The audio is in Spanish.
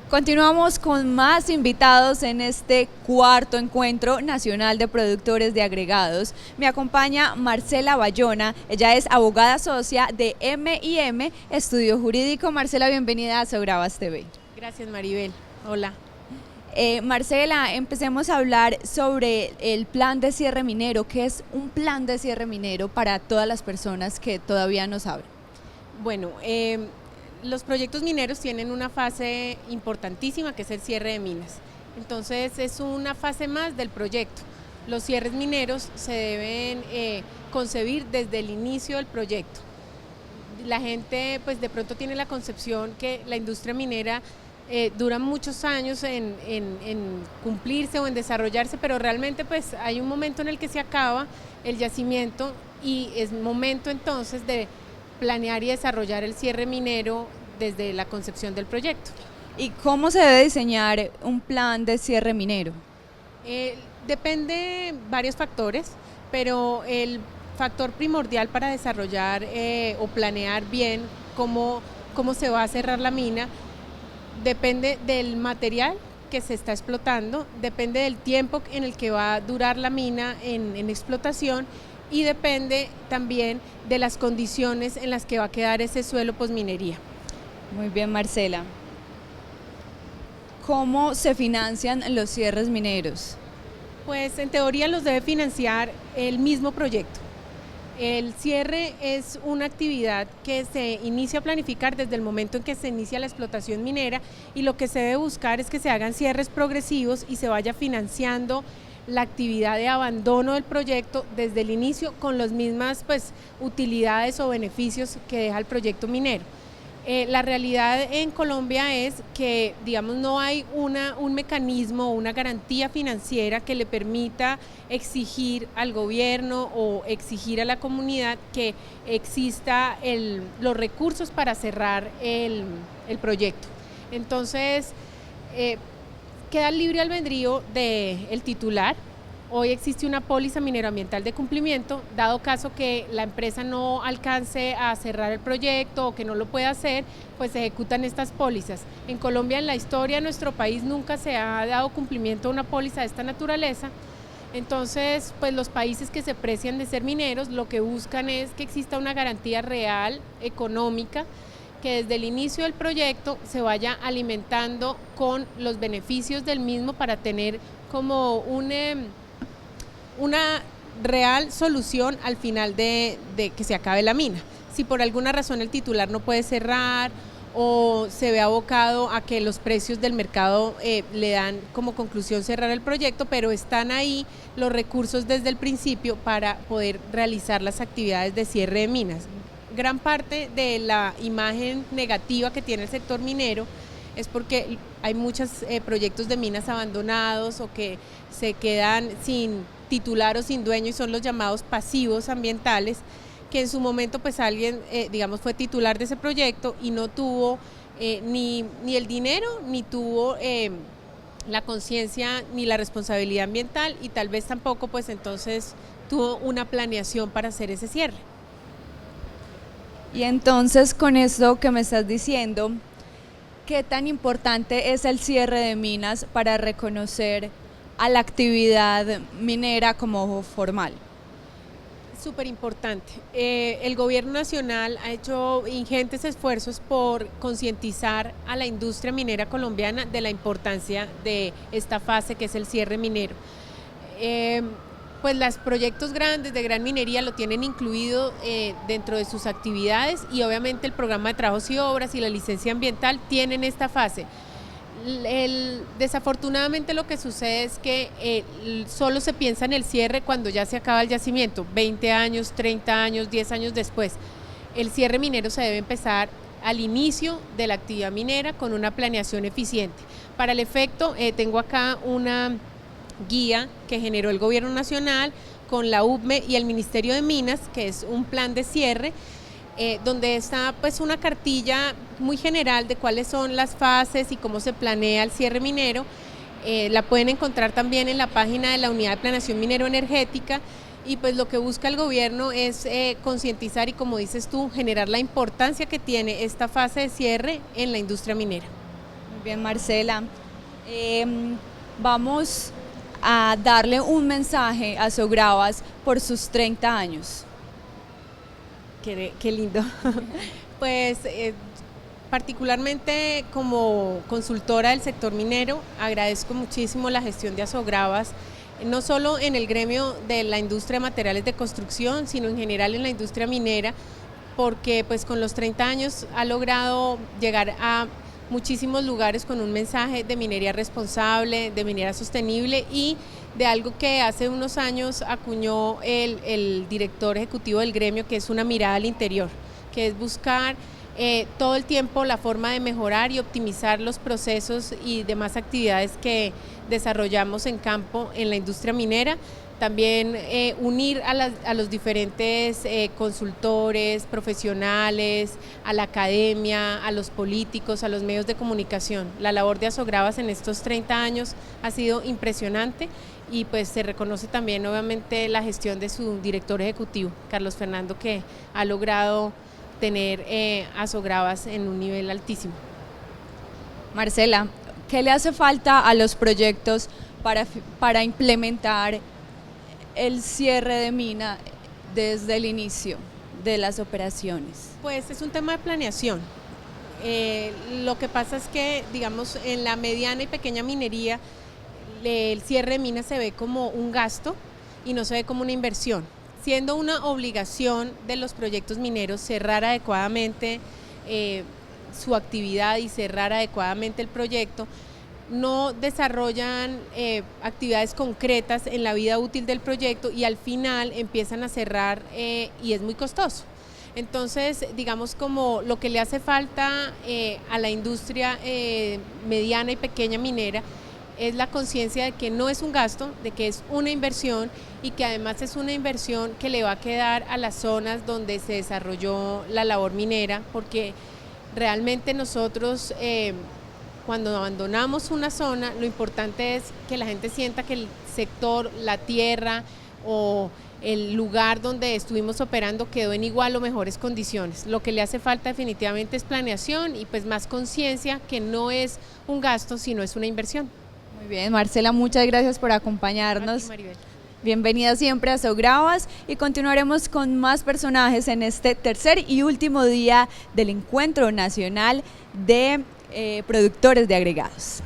Continuamos con más invitados en este cuarto encuentro nacional de productores de agregados. Me acompaña Marcela Bayona, ella es abogada socia de M&M Estudio Jurídico. Marcela, bienvenida a Sograbas TV. Gracias, Maribel. Hola. Marcela, empecemos a hablar sobre el plan de cierre minero. ¿Qué es un plan de cierre minero para todas las personas que todavía no saben? Bueno, los proyectos mineros tienen una fase importantísima que es el cierre de minas. Entonces es una fase más del proyecto. Los cierres mineros se deben concebir desde el inicio del proyecto. La gente pues de pronto tiene la concepción que la industria minera dura muchos años en cumplirse o en desarrollarse, pero realmente pues hay un momento en el que se acaba el yacimiento y es momento entonces de planear y desarrollar el cierre minero desde la concepción del proyecto. ¿Y cómo se debe diseñar un plan de cierre minero? Depende de varios factores, pero el factor primordial para desarrollar o planear bien cómo se va a cerrar la mina depende del material que se está explotando, depende del tiempo en el que va a durar la mina en explotación y depende también de las condiciones en las que va a quedar ese suelo posminería. Muy bien, Marcela. ¿Cómo se financian los cierres mineros? Pues en teoría los debe financiar el mismo proyecto. El cierre es una actividad que se inicia a planificar desde el momento en que se inicia la explotación minera y lo que se debe buscar es que se hagan cierres progresivos y se vaya financiando la actividad de abandono del proyecto desde el inicio con las mismas utilidades o beneficios que deja el proyecto minero. La realidad en Colombia es que no hay un mecanismo o una garantía financiera que le permita exigir al gobierno o exigir a la comunidad que exista los recursos para cerrar el proyecto. Entonces, queda libre albedrío del titular. Hoy existe una póliza mineroambiental de cumplimiento, dado caso que la empresa no alcance a cerrar el proyecto o que no lo pueda hacer, pues se ejecutan estas pólizas. En Colombia, en la historia de nuestro país, nunca se ha dado cumplimiento a una póliza de esta naturaleza. Entonces, pues los países que se precian de ser mineros, lo que buscan es que exista una garantía real, económica, que desde el inicio del proyecto se vaya alimentando con los beneficios del mismo para tener como una real solución al final de que se acabe la mina. Si por alguna razón el titular no puede cerrar o se ve abocado a que los precios del mercado le dan como conclusión cerrar el proyecto, pero están ahí los recursos desde el principio para poder realizar las actividades de cierre de minas. Gran parte de la imagen negativa que tiene el sector minero es porque hay muchos proyectos de minas abandonados o que se quedan sin titular o sin dueño y son los llamados pasivos ambientales, que en su momento pues alguien fue titular de ese proyecto y no tuvo ni el dinero ni tuvo la conciencia ni la responsabilidad ambiental y tal vez tampoco pues entonces tuvo una planeación para hacer ese cierre. Y entonces con esto que me estás diciendo, ¿qué tan importante es el cierre de minas para reconocer a la actividad minera como formal? Súper importante. El gobierno nacional ha hecho ingentes esfuerzos por concientizar a la industria minera colombiana de la importancia de esta fase que es el cierre minero. Pues los proyectos grandes de gran minería lo tienen incluido dentro de sus actividades y obviamente el programa de trabajos y obras y la licencia ambiental tienen esta fase. Desafortunadamente lo que sucede es que solo se piensa en el cierre cuando ya se acaba el yacimiento, 20 años, 30 años, 10 años después. El cierre minero se debe empezar al inicio de la actividad minera con una planeación eficiente. Para el efecto, tengo acá una guía que generó el gobierno nacional con la UPME y el Ministerio de Minas, que es un plan de cierre, donde está pues una cartilla muy general de cuáles son las fases y cómo se planea el cierre minero. La pueden encontrar también en la página de la Unidad de Planeación Minero-Energética y pues lo que busca el gobierno es concientizar y, como dices tú, generar la importancia que tiene esta fase de cierre en la industria minera. Muy bien, Marcela. Vamos a darle un mensaje a Sogravas por sus 30 años. Qué lindo. Pues particularmente como consultora del sector minero, agradezco muchísimo la gestión de Asogravas, no solo en el gremio de la industria de materiales de construcción, sino en general en la industria minera, porque pues con los 30 años ha logrado llegar a muchísimos lugares con un mensaje de minería responsable, de minería sostenible y de algo que hace unos años acuñó el director ejecutivo del gremio, que es una mirada al interior, que es buscar todo el tiempo la forma de mejorar y optimizar los procesos y demás actividades que desarrollamos en campo en la industria minera. También unir a los diferentes consultores, profesionales, a la academia, a los políticos, a los medios de comunicación. La labor de Asogravas en estos 30 años ha sido impresionante y pues se reconoce también obviamente la gestión de su director ejecutivo, Carlos Fernando, que ha logrado tener Asogravas en un nivel altísimo. Marcela, ¿qué le hace falta a los proyectos para implementar el cierre de mina desde el inicio de las operaciones? Pues es un tema de planeación. Lo que pasa es que, digamos, en la mediana y pequeña minería, el cierre de minas se ve como un gasto y no se ve como una inversión, siendo una obligación de los proyectos mineros cerrar adecuadamente su actividad y cerrar adecuadamente el proyecto. No desarrollan actividades concretas en la vida útil del proyecto y al final empiezan a cerrar y es muy costoso. Entonces, digamos, como lo que le hace falta a la industria mediana y pequeña minera es la conciencia de que no es un gasto, de que es una inversión y que además es una inversión que le va a quedar a las zonas donde se desarrolló la labor minera, porque realmente nosotros cuando abandonamos una zona, lo importante es que la gente sienta que el sector, la tierra o el lugar donde estuvimos operando quedó en igual o mejores condiciones. Lo que le hace falta definitivamente es planeación y pues más conciencia que no es un gasto, sino es una inversión. Muy bien, Marcela, muchas gracias por acompañarnos. A ti, Maribel. Bienvenida siempre a Sogravas y continuaremos con más personajes en este tercer y último día del Encuentro Nacional de Productores de Agregados.